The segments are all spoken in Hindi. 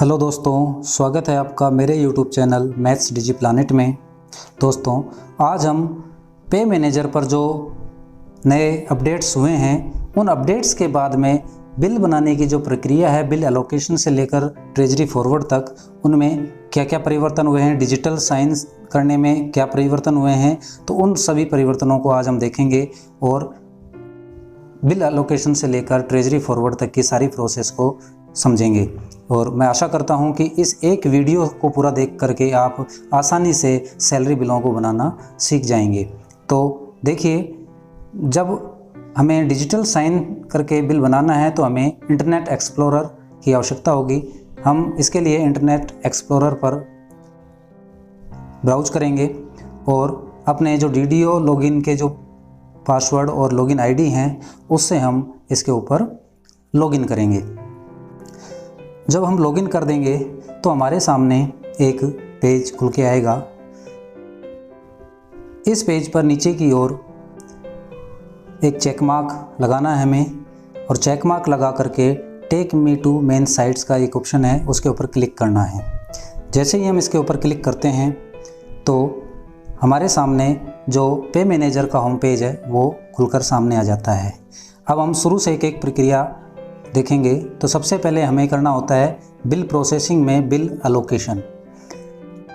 हेलो दोस्तों, स्वागत है आपका मेरे यूट्यूब चैनल मैथ्स डिजी प्लानेट में। दोस्तों, आज हम पे मैनेजर पर जो नए अपडेट्स हुए हैं उन अपडेट्स के बाद में बिल बनाने की जो प्रक्रिया है, बिल एलोकेशन से लेकर ट्रेजरी फॉरवर्ड तक, उनमें क्या क्या परिवर्तन हुए हैं, डिजिटल साइंस करने में क्या परिवर्तन हुए हैं, तो उन सभी परिवर्तनों को आज हम देखेंगे और बिल एलोकेशन से लेकर ट्रेजरी फॉरवर्ड तक की सारी प्रोसेस को समझेंगे। और मैं आशा करता हूं कि इस एक वीडियो को पूरा देख करके आप आसानी से सैलरी बिलों को बनाना सीख जाएंगे। तो देखिए, जब हमें डिजिटल साइन करके बिल बनाना है तो हमें इंटरनेट एक्सप्लोरर की आवश्यकता होगी। हम इसके लिए इंटरनेट एक्सप्लोरर पर ब्राउज करेंगे और अपने जो डीडीओ लॉगिन के जो पासवर्ड और लॉगिन आईडी हैं उससे हम इसके ऊपर लॉगिन करेंगे। जब हम लॉगिन कर देंगे तो हमारे सामने एक पेज खुल के आएगा। इस पेज पर नीचे की ओर एक चेक मार्क लगाना है हमें, और चेक मार्क लगा करके take me to main sites का एक ऑप्शन है, उसके ऊपर क्लिक करना है। जैसे ही हम इसके ऊपर क्लिक करते हैं तो हमारे सामने जो पे मैनेजर का होम पेज है वो खुलकर सामने आ जाता है। अब हम शुरू से एक एक प्रक्रिया देखेंगे। तो सबसे पहले हमें करना होता है बिल प्रोसेसिंग में बिल एलोकेशन।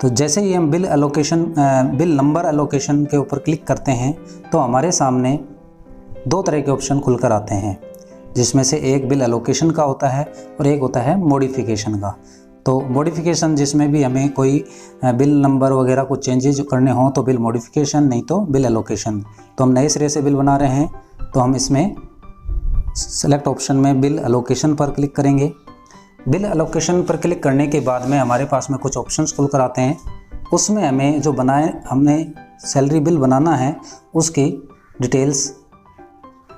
तो जैसे ही हम बिल नंबर एलोकेशन के ऊपर क्लिक करते हैं तो हमारे सामने दो तरह के ऑप्शन खुलकर आते हैं, जिसमें से एक बिल एलोकेशन का होता है और एक होता है मॉडिफिकेशन का। तो मॉडिफिकेशन जिसमें भी हमें कोई बिल नंबर वगैरह कुछ चेंजेज करने हों तो बिल मॉडिफिकेशन, नहीं तो बिल एलोकेशन। तो हम नए सिरे से बिल बना रहे हैं तो हम इसमें सेलेक्ट ऑप्शन में बिल एलोकेशन पर क्लिक करेंगे। बिल एलोकेशन पर क्लिक करने के बाद में हमारे पास में कुछ ऑप्शंस खुलकर आते हैं। उसमें हमें जो हमने सैलरी बिल बनाना है उसकी डिटेल्स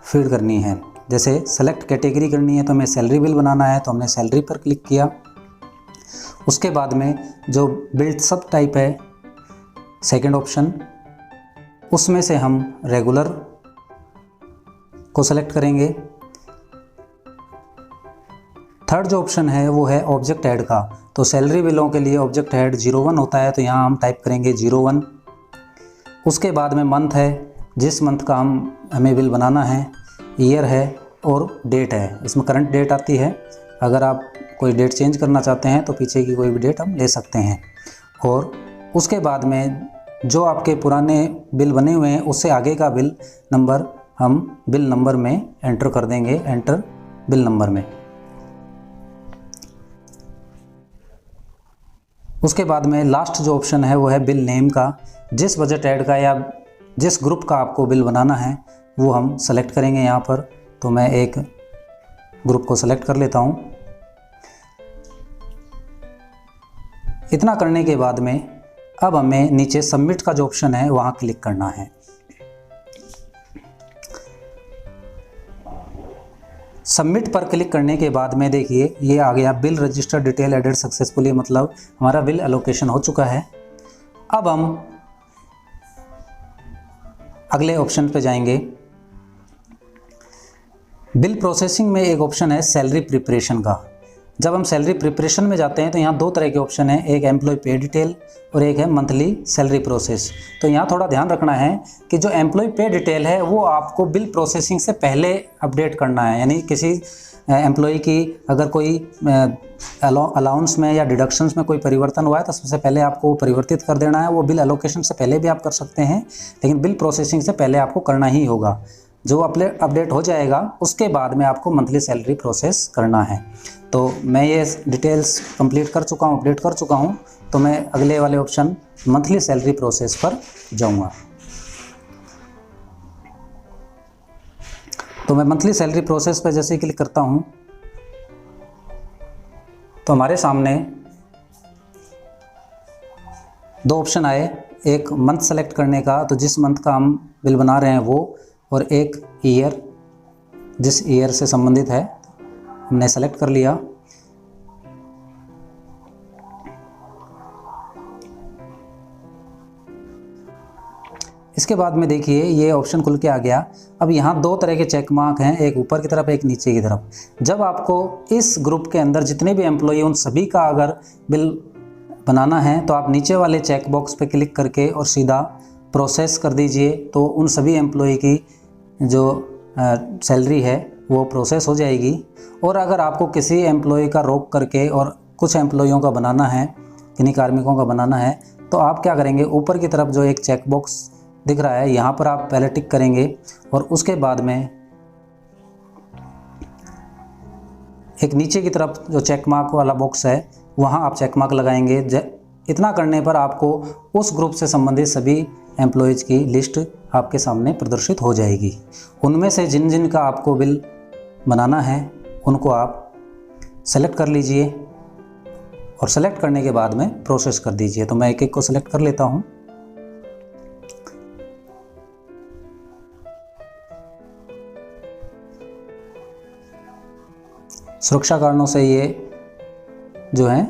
फीड करनी है। जैसे सेलेक्ट कैटेगरी करनी है तो हमें सैलरी बिल बनाना है, तो हमने सैलरी पर क्लिक किया। उसके बाद में जो बिल सब टाइप है, सेकंड ऑप्शन, उसमें से हम रेगुलर को सेलेक्ट करेंगे। थर्ड जो ऑप्शन है वो है ऑब्जेक्ट हेड का। तो सैलरी बिलों के लिए ऑब्जेक्ट हेड 01 होता है, तो यहाँ हम टाइप करेंगे 01। उसके बाद में मंथ है, जिस मंथ का हमें बिल बनाना है, ईयर है और डेट है। इसमें करंट डेट आती है। अगर आप कोई डेट चेंज करना चाहते हैं तो पीछे की कोई भी डेट हम ले सकते हैं। और उसके बाद में जो आपके पुराने बिल बने हुए हैं उससे आगे का बिल नंबर हम बिल नंबर में एंटर कर देंगे, एंटर बिल नंबर में। उसके बाद में लास्ट जो ऑप्शन है वो है बिल नेम का। जिस बजट ऐड का या जिस ग्रुप का आपको बिल बनाना है वो हम सेलेक्ट करेंगे यहाँ पर। तो मैं एक ग्रुप को सेलेक्ट कर लेता हूँ। इतना करने के बाद में अब हमें नीचे सबमिट का जो ऑप्शन है वहाँ क्लिक करना है। सबमिट पर क्लिक करने के बाद में देखिए ये आ गया bill register detail added successfully, मतलब हमारा बिल एलोकेशन हो चुका है। अब हम अगले ऑप्शन पे जाएंगे। बिल प्रोसेसिंग में एक ऑप्शन है सैलरी प्रिपरेशन का। जब हम सैलरी प्रिपरेशन में जाते हैं तो यहाँ दो तरह के ऑप्शन हैं, एक एम्प्लॉय पे डिटेल और एक है मंथली सैलरी प्रोसेस। तो यहाँ थोड़ा ध्यान रखना है कि जो एम्प्लॉय पे डिटेल है वो आपको बिल प्रोसेसिंग से पहले अपडेट करना है। यानी किसी एम्प्लॉय की अगर कोई अलाउंस में या डिडक्शंस में कोई परिवर्तन हुआ है तो सबसे पहले आपको परिवर्तित कर देना है। वो बिल एलोकेशन से पहले भी आप कर सकते हैं, लेकिन बिल प्रोसेसिंग से पहले आपको करना ही होगा। जो अपडेट हो जाएगा उसके बाद में आपको मंथली सैलरी प्रोसेस करना है। तो मैं ये डिटेल्स कंप्लीट कर चुका हूँ, अपडेट कर चुका हूँ। तो मैं अगले वाले ऑप्शन मंथली सैलरी प्रोसेस पर जाऊँगा। तो मैं मंथली सैलरी प्रोसेस पर जैसे ही क्लिक करता हूँ तो हमारे सामने दो ऑप्शन आए, एक मंथ सेलेक्ट करने का, तो जिस मंथ का हम बिल बना रहे हैं वो, और एक ईयर, जिस ईयर से संबंधित है, हमने सेलेक्ट कर लिया। इसके बाद में देखिए ये ऑप्शन खुल के आ गया। अब यहाँ दो तरह के चेक मार्क हैं, एक ऊपर की तरफ एक नीचे की तरफ। जब आपको इस ग्रुप के अंदर जितने भी एम्प्लॉई उन सभी का अगर बिल बनाना है तो आप नीचे वाले चेक बॉक्स पे क्लिक करके और सीधा प्रोसेस कर दीजिए, तो उन सभी एम्प्लॉई की जो सैलरी है वो प्रोसेस हो जाएगी। और अगर आपको किसी एम्प्लॉय का रोक करके और कुछ एम्प्लॉयों का बनाना है, किन्हीं कार्मिकों का बनाना है, तो आप क्या करेंगे, ऊपर की तरफ जो एक चेक बॉक्स दिख रहा है यहाँ पर आप पहले टिक करेंगे और उसके बाद में एक नीचे की तरफ जो चेक मार्क वाला बॉक्स है वहाँ आप चेक मार्क लगाएंगे। इतना करने पर आपको उस ग्रुप से संबंधित सभी एम्प्लॉयज़ की लिस्ट आपके सामने प्रदर्शित हो जाएगी। उनमें से जिन जिन का आपको बिल बनाना है उनको आप सेलेक्ट कर लीजिए और सेलेक्ट करने के बाद में प्रोसेस कर दीजिए। तो मैं एक एक को सेलेक्ट कर लेता हूँ। सुरक्षा कारणों से ये जो है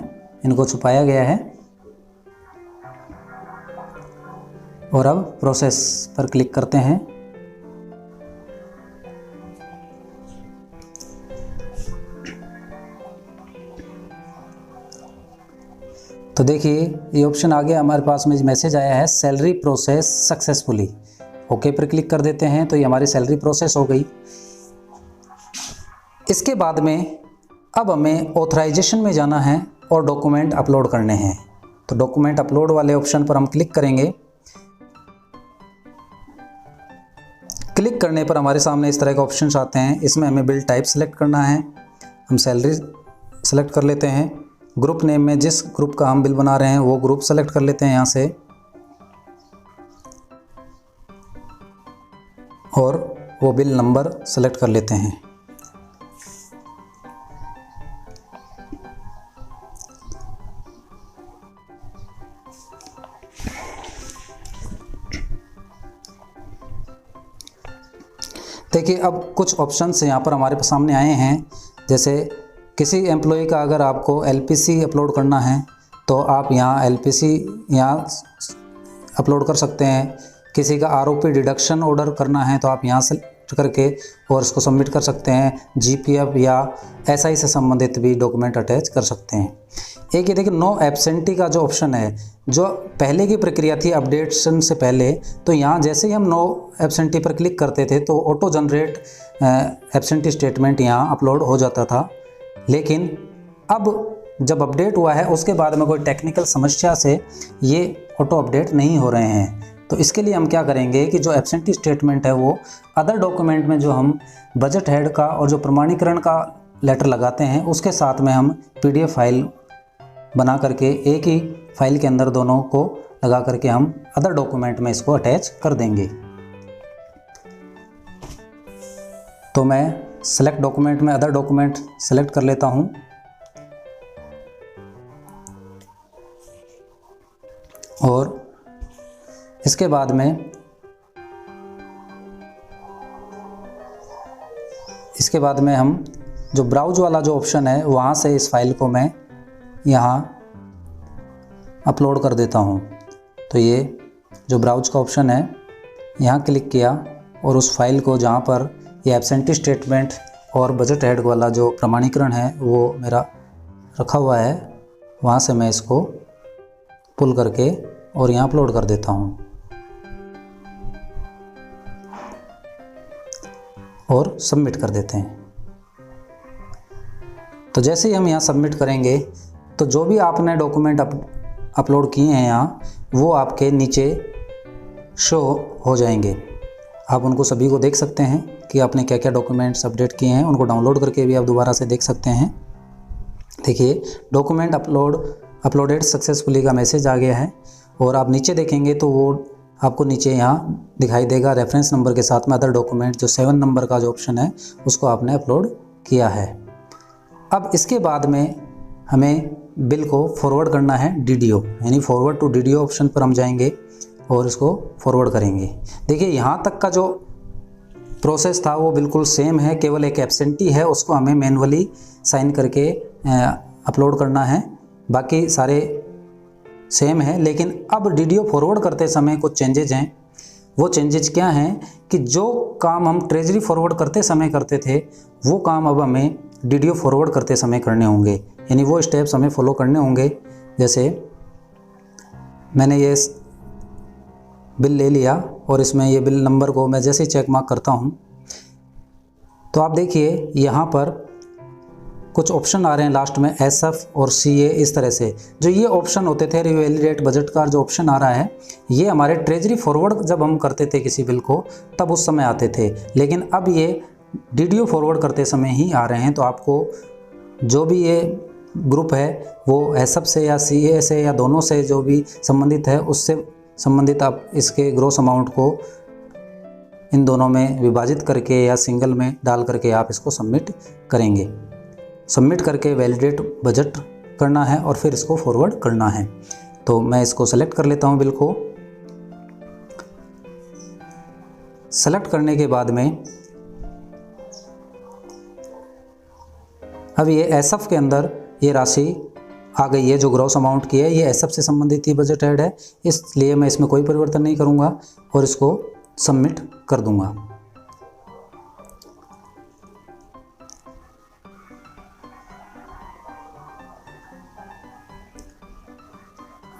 इनको छुपाया गया है। और अब प्रोसेस पर क्लिक करते हैं। तो देखिए ये ऑप्शन आ गया हमारे पास में, मैसेज आया है सैलरी प्रोसेस सक्सेसफुली। ओके पर क्लिक कर देते हैं तो ये हमारी सैलरी प्रोसेस हो गई। इसके बाद में अब हमें ऑथराइजेशन में जाना है और डॉक्यूमेंट अपलोड करने हैं। तो डॉक्यूमेंट अपलोड वाले ऑप्शन पर हम क्लिक करेंगे। क्लिक करने पर हमारे सामने इस तरह के ऑप्शंस आते हैं। इसमें हमें बिल टाइप सेलेक्ट करना है। हम सैलरी सेलेक्ट कर लेते हैं। ग्रुप नेम में जिस ग्रुप का हम बिल बना रहे हैं वो ग्रुप सेलेक्ट कर लेते हैं यहाँ से, और वो बिल नंबर सेलेक्ट कर लेते हैं। देखिए अब कुछ ऑप्शंस यहाँ पर हमारे सामने आए हैं। जैसे किसी एम्प्लॉय का अगर आपको एलपीसी अपलोड करना है तो आप यहाँ एलपीसी यहाँ अपलोड कर सकते हैं। किसी का आरओपी डिडक्शन ऑर्डर करना है तो आप यहाँ से करके और इसको सबमिट कर सकते हैं। जीपीएफ या एसआई से संबंधित भी डॉक्यूमेंट अटैच कर सकते हैं। एक ये देखिए नो एब्सेंटी का जो ऑप्शन है, जो पहले की प्रक्रिया थी अपडेशन से पहले, तो यहाँ जैसे ही हम नो एब्सेंटी पर क्लिक करते थे तो ऑटो जनरेट एब्सेंटी स्टेटमेंट यहाँ अपलोड हो जाता था। लेकिन अब जब अपडेट हुआ है उसके बाद में कोई टेक्निकल समस्या से ये ऑटो अपडेट नहीं हो रहे हैं। तो इसके लिए हम क्या करेंगे कि जो एब्सेंटी स्टेटमेंट है वो अदर डॉक्यूमेंट में जो हम बजट हेड का और जो प्रमाणीकरण का लेटर लगाते हैं उसके साथ में हम पीडीएफ फाइल बना करके एक ही फाइल के अंदर दोनों को लगा करके हम अदर डॉक्यूमेंट में इसको अटैच कर देंगे। तो मैं सेलेक्ट डॉक्यूमेंट में अदर डॉक्यूमेंट सेलेक्ट कर लेता हूं और इसके बाद में हम जो ब्राउज वाला जो ऑप्शन है वहाँ से इस फाइल को मैं यहाँ अपलोड कर देता हूँ। तो ये जो ब्राउज का ऑप्शन है यहाँ क्लिक किया और उस फाइल को जहाँ पर ये एब्सेंटी स्टेटमेंट और बजट हेड वाला जो प्रमाणीकरण है वो मेरा रखा हुआ है, वहाँ से मैं इसको पुल करके और यहाँ अपलोड कर देता हूँ और सबमिट कर देते हैं। तो जैसे ही हम यहाँ सबमिट करेंगे तो जो भी आपने डॉक्यूमेंट अपलोड किए हैं यहाँ वो आपके नीचे शो हो जाएंगे। आप उनको सभी को देख सकते हैं कि आपने क्या क्या डॉक्यूमेंट्स अपडेट किए हैं। उनको डाउनलोड करके भी आप दोबारा से देख सकते हैं। देखिए डॉक्यूमेंट अपलोडेड सक्सेसफुली का मैसेज आ गया है और आप नीचे देखेंगे तो वो आपको नीचे यहाँ दिखाई देगा रेफरेंस नंबर के साथ में अदर डॉक्यूमेंट, जो 7 नंबर का जो ऑप्शन है उसको आपने अपलोड किया है। अब इसके बाद में हमें बिल को फॉरवर्ड करना है डीडीओ, यानी फॉरवर्ड टू डीडीओ ऑप्शन पर हम जाएंगे और इसको फॉरवर्ड करेंगे। देखिए यहाँ तक का जो प्रोसेस था वो बिल्कुल सेम है, केवल एक एब्सेंटी है उसको हमें मैनुअली साइन करके अपलोड करना है, बाकी सारे सेम है। लेकिन अब डीडीओ फॉरवर्ड करते समय कुछ चेंजेज हैं। वो चेंजेज क्या हैं कि जो काम हम ट्रेजरी फॉरवर्ड करते समय करते थे वो काम अब हमें DDO फॉरवर्ड करते समय करने होंगे, यानी वो स्टेप्स हमें फॉलो करने होंगे। जैसे मैंने ये बिल ले लिया और इसमें ये बिल नंबर को मैं जैसे ही चेक मार्क करता हूँ तो आप देखिए यहाँ पर कुछ ऑप्शन आ रहे हैं लास्ट में SF और CA। इस तरह से जो ये ऑप्शन होते थे रिवैलिडेट बजट का जो ऑप्शन आ रहा है ये हमारे ट्रेजरी फॉरवर्ड जब हम करते थे किसी बिल को तब उस समय आते थे, लेकिन अब ये DDO फॉरवर्ड करते समय ही आ रहे हैं। तो आपको जो भी ये ग्रुप है वो SF से या CA से या दोनों से जो भी संबंधित है उससे संबंधित आप इसके ग्रॉस अमाउंट को इन दोनों में विभाजित करके या सिंगल में डाल करके आप इसको सबमिट करेंगे। सबमिट करके वैलिडेट बजट करना है और फिर इसको फॉरवर्ड करना है। तो मैं इसको सेलेक्ट कर लेता हूँ बिल को। सेलेक्ट करने के बाद में अब ये SF के अंदर ये राशि आ गई है जो ग्रॉस अमाउंट की है, ये SF से संबंधित ही बजट ऐड है, इसलिए मैं इसमें कोई परिवर्तन नहीं करूँगा और इसको सबमिट कर दूँगा।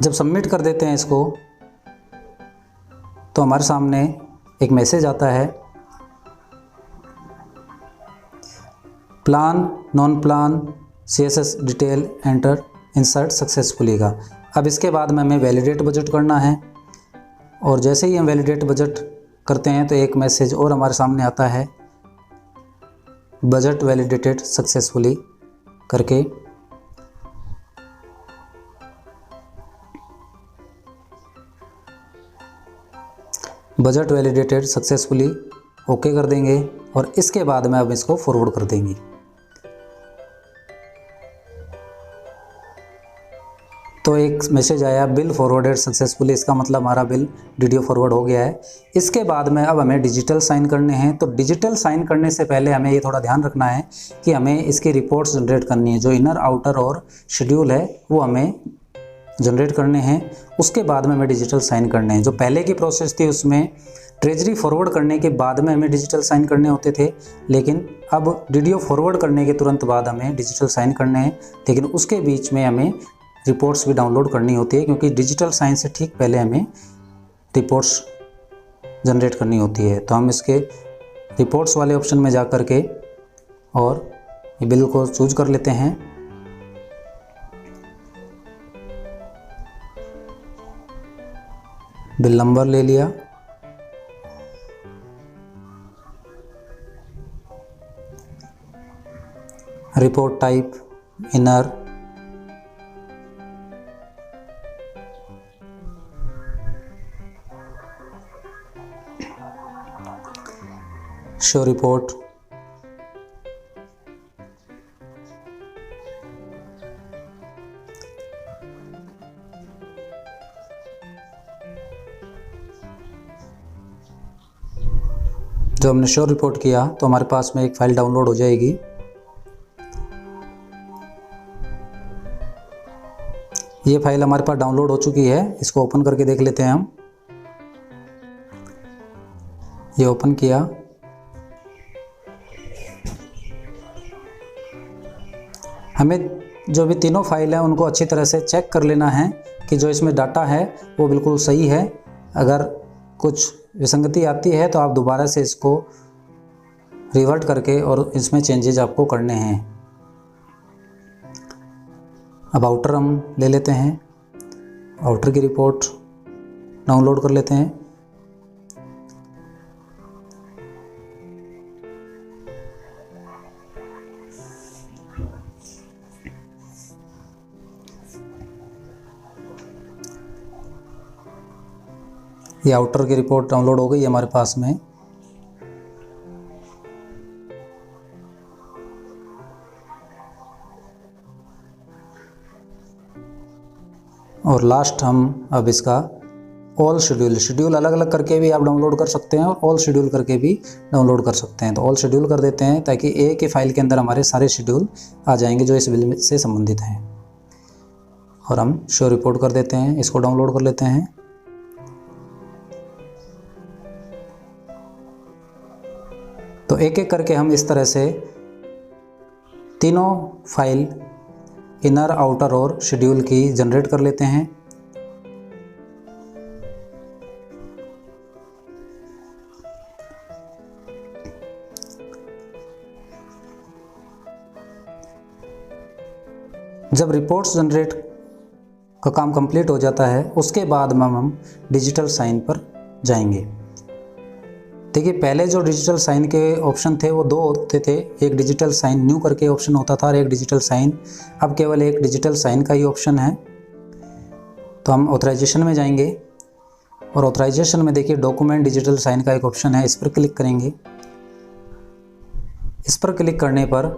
जब सबमिट कर देते हैं इसको तो हमारे सामने एक मैसेज आता है, plan non plan CSS detail enter insert successfully का। अब इसके बाद में हमें वैलिडेट बजट करना है और जैसे ही हम वैलिडेट बजट करते हैं तो एक मैसेज और हमारे सामने आता है, बजट वैलिडेटेड सक्सेसफुली करके। बजट वैलिडेटेड सक्सेसफुली ओके कर देंगे और इसके बाद में अब इसको फॉरवर्ड कर देंगे। तो एक मैसेज आया बिल फॉरवर्डेड सक्सेसफुली, इसका मतलब हमारा बिल DDO फॉरवर्ड हो गया है। इसके बाद में अब हमें डिजिटल साइन करने हैं। तो डिजिटल साइन करने से पहले हमें ये थोड़ा ध्यान रखना है कि हमें इसकी रिपोर्ट्स जनरेट करनी है, जो इनर आउटर और शेड्यूल है वो हमें जनरेट करने हैं। उसके बाद में हमें डिजिटल साइन करने हैं। जो पहले की प्रोसेस थी उसमें ट्रेजरी फॉरवर्ड करने के बाद में हमें डिजिटल साइन करने होते थे, लेकिन अब DDO फॉरवर्ड करने के तुरंत बाद हमें डिजिटल साइन करने हैं। लेकिन उसके बीच में हमें रिपोर्ट्स भी डाउनलोड करनी होती है, क्योंकि डिजिटल साइन से ठीक पहले हमें रिपोर्ट्स जनरेट करनी होती है। तो हम इसके रिपोर्ट्स वाले ऑप्शन में जा कर के और ये बिल को चूज कर लेते हैं। बिल नंबर ले लिया, report type inner, show report, जो हमने शो रिपोर्ट किया तो हमारे पास में एक फाइल डाउनलोड हो जाएगी। ये फाइल हमारे पास डाउनलोड हो चुकी है, इसको ओपन करके देख लेते हैं हम। ये ओपन किया, हमें जो भी तीनों फाइल हैं उनको अच्छी तरह से चेक कर लेना है कि जो इसमें डाटा है वो बिल्कुल सही है। अगर कुछ विसंगति आती है तो आप दोबारा से इसको रिवर्ट करके और इसमें चेंजेज आपको करने हैं। अब आउटर हम ले लेते हैं, आउटर की रिपोर्ट डाउनलोड कर लेते हैं। ये आउटर की रिपोर्ट डाउनलोड हो गई है हमारे पास में। और लास्ट हम अब इसका ऑल शेड्यूल अलग अलग करके भी आप डाउनलोड कर सकते हैं और ऑल शेड्यूल करके भी डाउनलोड कर सकते हैं। तो ऑल शेड्यूल कर देते हैं ताकि एक ही फाइल के अंदर हमारे सारे शेड्यूल आ जाएंगे जो इस बिल से संबंधित हैं। और हम शो रिपोर्ट कर देते हैं, इसको डाउनलोड कर लेते हैं। तो एक एक करके हम इस तरह से तीनों फाइल इनर, आउटर और शेड्यूल की जनरेट कर लेते हैं। जब रिपोर्ट्स जनरेट का काम कंप्लीट हो जाता है उसके बाद हम डिजिटल साइन पर जाएंगे। देखिए, पहले जो डिजिटल साइन के ऑप्शन थे वो दो होते थे, एक डिजिटल साइन न्यू करके ऑप्शन होता था और एक डिजिटल साइन। अब केवल एक डिजिटल साइन का ही ऑप्शन है। तो हम ऑथराइजेशन में जाएंगे और ऑथराइजेशन में देखिए डॉक्यूमेंट डिजिटल साइन का एक ऑप्शन है, इस पर क्लिक करेंगे। इस पर क्लिक करने पर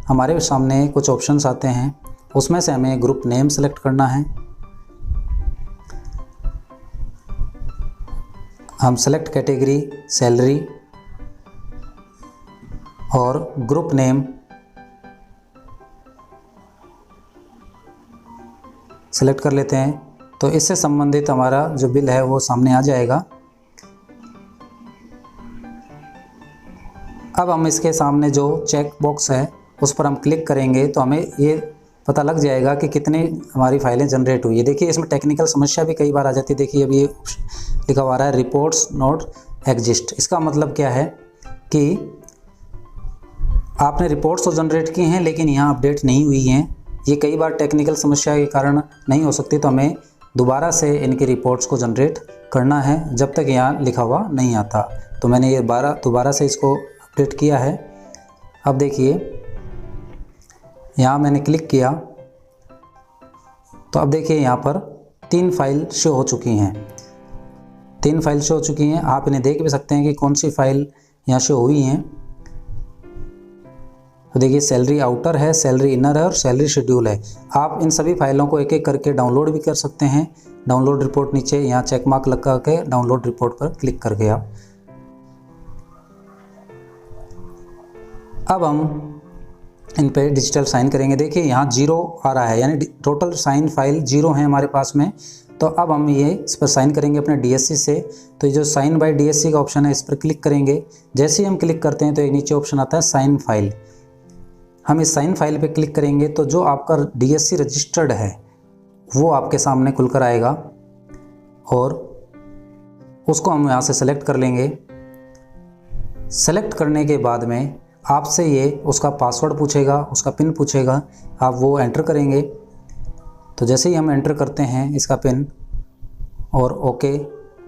हमारे सामने कुछ ऑप्शंस आते हैं, उसमें से हमें ग्रुप नेम सेलेक्ट करना है। हम सेलेक्ट कैटेगरी, सैलरी और ग्रुप नेम सेलेक्ट कर लेते हैं। तो इससे संबंधित हमारा जो बिल है वो सामने आ जाएगा। अब हम इसके सामने जो चेक बॉक्स है उस पर हम क्लिक करेंगे तो हमें ये पता लग जाएगा कि कितनी हमारी फाइलें जनरेट हुई है। देखिए, इसमें टेक्निकल समस्या भी कई बार आ जाती है। देखिए, अभी ये लिखा हुआ है रिपोर्ट्स नॉट एग्जिस्ट। इसका मतलब क्या है कि आपने रिपोर्ट्स तो जनरेट की हैं लेकिन यहाँ अपडेट नहीं हुई हैं। ये कई बार टेक्निकल समस्या के कारण नहीं हो सकती, तो हमें दोबारा से इनकी रिपोर्ट्स को जनरेट करना है जब तक यहाँ लिखा हुआ नहीं आता। तो मैंने ये दोबारा से इसको अपडेट किया है। अब देखिए, यहाँ मैंने क्लिक किया तो अब देखिए यहाँ पर 3 फाइल शो हो चुकी हैं। 3 फाइल शो हो चुकी हैं। आप इन्हें देख भी सकते हैं कि कौन सी फाइल यहाँ शो हुई हैं। तो देखिए, सैलरी आउटर है, सैलरी इनर है और सैलरी शेड्यूल है। आप इन सभी फाइलों को एक एक करके डाउनलोड भी कर सकते हैं। डाउनलोड रिपोर्ट नीचे यहाँ चेक मार्क लगा के डाउनलोड रिपोर्ट पर क्लिक करके आप अब हम इन पे डिजिटल साइन करेंगे। देखिए, यहाँ 0 आ रहा है, यानी टोटल साइन फाइल 0 है हमारे पास में। तो अब हम ये इस पर साइन करेंगे अपने DSC से। तो ये जो साइन बाय DSC का ऑप्शन है इस पर क्लिक करेंगे। जैसे ही हम क्लिक करते हैं तो एक नीचे ऑप्शन आता है साइन फाइल। हम इस साइन फाइल पे क्लिक करेंगे तो जो आपका DSC रजिस्टर्ड है वो आपके सामने खुलकर आएगा और उसको हम यहाँ से सेलेक्ट कर लेंगे। सेलेक्ट करने के बाद में आपसे ये उसका पासवर्ड पूछेगा, उसका पिन पूछेगा, आप वो एंटर करेंगे। तो जैसे ही हम एंटर करते हैं इसका पिन और ओके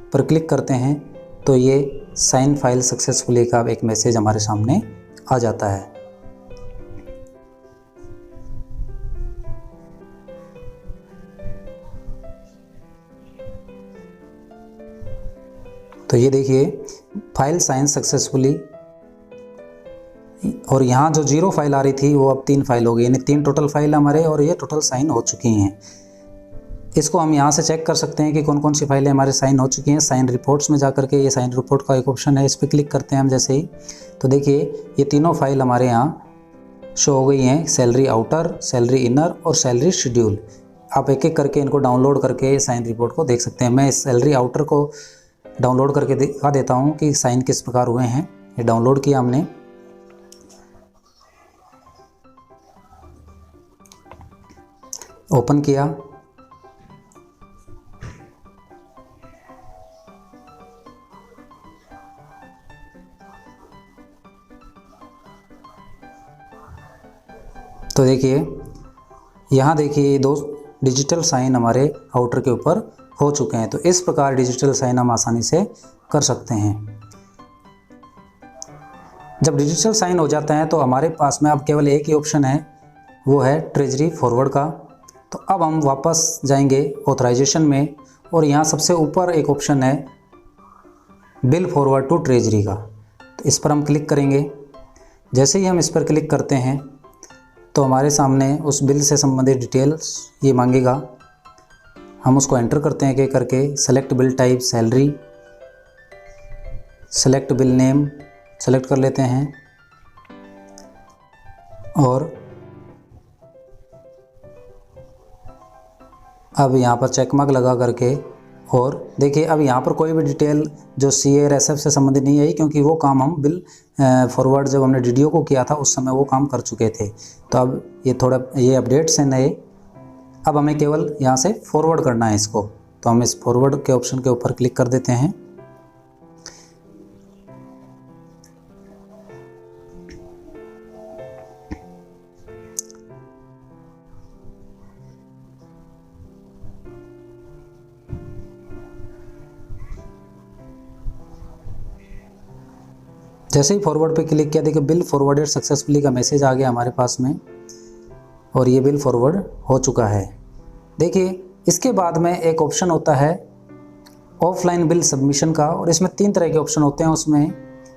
पर क्लिक करते हैं तो ये साइन फाइल सक्सेसफुली का एक मैसेज हमारे सामने आ जाता है। तो ये देखिए, फाइल साइन सक्सेसफुली, और यहाँ जो 0 फाइल आ रही थी वो अब 3 फाइल हो गई, यानी 3 टोटल फाइल हमारे और ये टोटल साइन हो चुकी हैं। इसको हम यहाँ से चेक कर सकते हैं कि कौन कौन सी फाइलें हमारे साइन हो चुकी हैं। साइन रिपोर्ट्स में जा करके ये साइन रिपोर्ट का एक ऑप्शन है, इस पर क्लिक करते हैं हम जैसे ही। तो देखिए, ये तीनों फाइल हमारे यहाँ शो हो गई हैं, सैलरी आउटर, सैलरी इनर और सैलरी शेड्यूल। आप एक एक करके इनको डाउनलोड करके साइन रिपोर्ट को देख सकते हैं। मैं इस सैलरी आउटर को डाउनलोड करके दिखा देता हूँ कि साइन किस प्रकार हुए हैं। ये डाउनलोड किया हमने। ओपन किया। तो देखिए, यहाँ देखिए 2 डिजिटल साइन हमारे आउटर के ऊपर हो चुके हैं। तो इस प्रकार डिजिटल साइन हम आसानी से कर सकते हैं। जब डिजिटल साइन हो जाता है तो हमारे पास में अब केवल एक ही ऑप्शन है, वो है ट्रेजरी फॉरवर्ड का। तो अब हम वापस जाएंगे ऑथराइजेशन में और यहाँ सबसे ऊपर एक ऑप्शन है बिल फॉरवर्ड टू ट्रेजरी का। तो इस पर हम क्लिक करेंगे। जैसे ही हम इस पर क्लिक करते हैं तो हमारे सामने उस बिल से संबंधित डिटेल्स ये मांगेगा। हम उसको एंटर करते हैं एक करके। Select bill type, salary, select bill name select कर लेते हैं और अब यहाँ पर चेक मार्क लगा करके और देखिए अब यहाँ पर कोई भी डिटेल जो CA/SF से संबंधित नहीं आई, क्योंकि वो काम हम बिल फॉरवर्ड जब हमने DDO को किया था उस समय वो काम कर चुके थे। तो अब ये अपडेट्स हैं नए। अब हमें केवल यहाँ से फॉरवर्ड करना है इसको, तो हम इस फॉरवर्ड के ऑप्शन के ऊपर क्लिक कर देते हैं। जैसे ही फॉरवर्ड पे क्लिक किया, देखिए बिल फॉरवर्डेड सक्सेसफुली का मैसेज आ गया हमारे पास में, और ये बिल फॉरवर्ड हो चुका है। देखिए इसके बाद में एक ऑप्शन होता है ऑफलाइन बिल सबमिशन का, और इसमें 3 तरह के ऑप्शन होते हैं। उसमें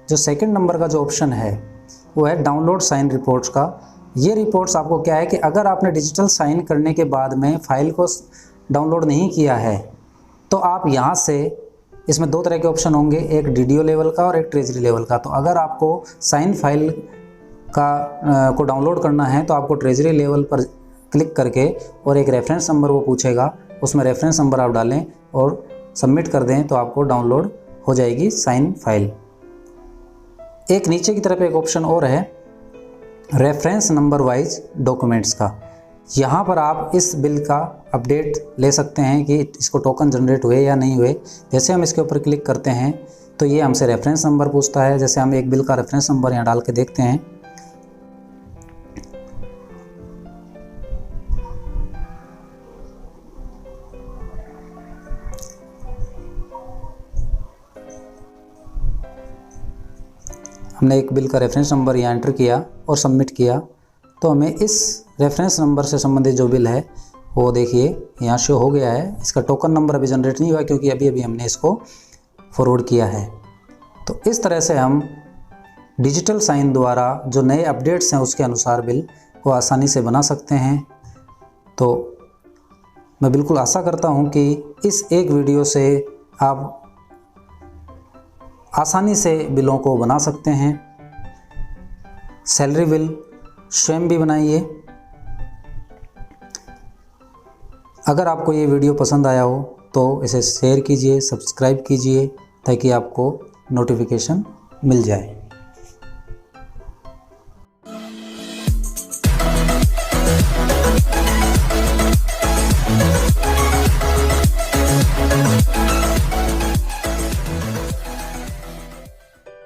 जो सेकंड नंबर का जो ऑप्शन है वो है डाउनलोड साइन रिपोर्ट्स का। ये रिपोर्ट्स आपको क्या है कि अगर आपने डिजिटल साइन करने के बाद में फाइल को डाउनलोड नहीं किया है तो आप यहाँ से, इसमें 2 तरह के ऑप्शन होंगे, एक DDO लेवल का और एक ट्रेजरी लेवल का। तो अगर आपको साइन फाइल को डाउनलोड करना है तो आपको ट्रेजरी लेवल पर क्लिक करके, और एक रेफरेंस नंबर वो पूछेगा, उसमें रेफरेंस नंबर आप डालें और सबमिट कर दें तो आपको डाउनलोड हो जाएगी साइन फाइल। एक नीचे की तरफ एक ऑप्शन और है रेफरेंस नंबर वाइज डॉक्यूमेंट्स का। यहाँ पर आप इस बिल का अपडेट ले सकते हैं कि इसको टोकन जनरेट हुए या नहीं हुए। जैसे हम इसके ऊपर क्लिक करते हैं तो ये हमसे रेफरेंस नंबर पूछता है। जैसे हम एक बिल का रेफरेंस नंबर यहाँ डाल के देखते हैं, हमने एक बिल का रेफरेंस नंबर यहाँ एंटर किया और सबमिट किया, तो हमें इस रेफरेंस नंबर से संबंधित जो बिल है वो देखिए यहाँ शो हो गया है। इसका टोकन नंबर अभी जनरेट नहीं हुआ क्योंकि अभी अभी हमने इसको फॉरवर्ड किया है। तो इस तरह से हम डिजिटल साइन द्वारा जो नए अपडेट्स हैं उसके अनुसार बिल को आसानी से बना सकते हैं। तो मैं बिल्कुल आशा करता हूँ कि इस एक वीडियो से आप आसानी से बिलों को बना सकते हैं। सैलरी बिल स्वयं भी बनाइए। अगर आपको ये वीडियो पसंद आया हो तो इसे शेयर कीजिए, सब्सक्राइब कीजिए ताकि आपको नोटिफिकेशन मिल जाए।